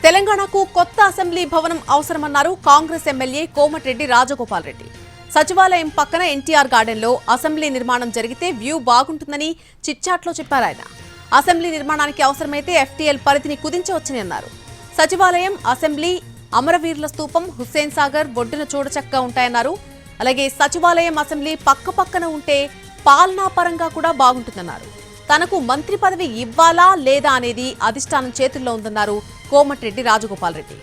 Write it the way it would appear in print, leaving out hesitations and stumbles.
తెలంగాణకు కొత్త అసెంబ్లీ భవనం అవసరమన్నారు కాంగ్రెస్ ఎమ్మెల్యే కోమటిరెడ్డి రాజగోపాల్ రెడ్డి. సచివాలయం పక్కన ఎన్టీఆర్ గార్డెన్లో అసెంబ్లీ నిర్మాణం జరిగితే వ్యూ బాగుంటుందని చిట్చాట్లో చెప్పారు ఆయన. అసెంబ్లీ నిర్మాణానికి అవసరమైతే ఎఫ్టీఎల్ పరిధిని కుదించవచ్చని అన్నారు. సచివాలయం, అసెంబ్లీ, అమరవీరుల స్తూపం, హుస్సేన్ సాగర్ ఒడ్డున చూడచక్కగా ఉంటాయన్నారు. అలాగే సచివాలయం, అసెంబ్లీ పక్కపక్కన ఉంటే పాలనా పరంగా కూడా బాగుంటుందన్నారు. తనకు మంత్రి పదవి ఇవ్వాలా లేదా అనేది అధిష్టానం చేతుల్లో ఉందన్నారు కోమటిరెడ్డి రాజగోపాల్ రెడ్డి.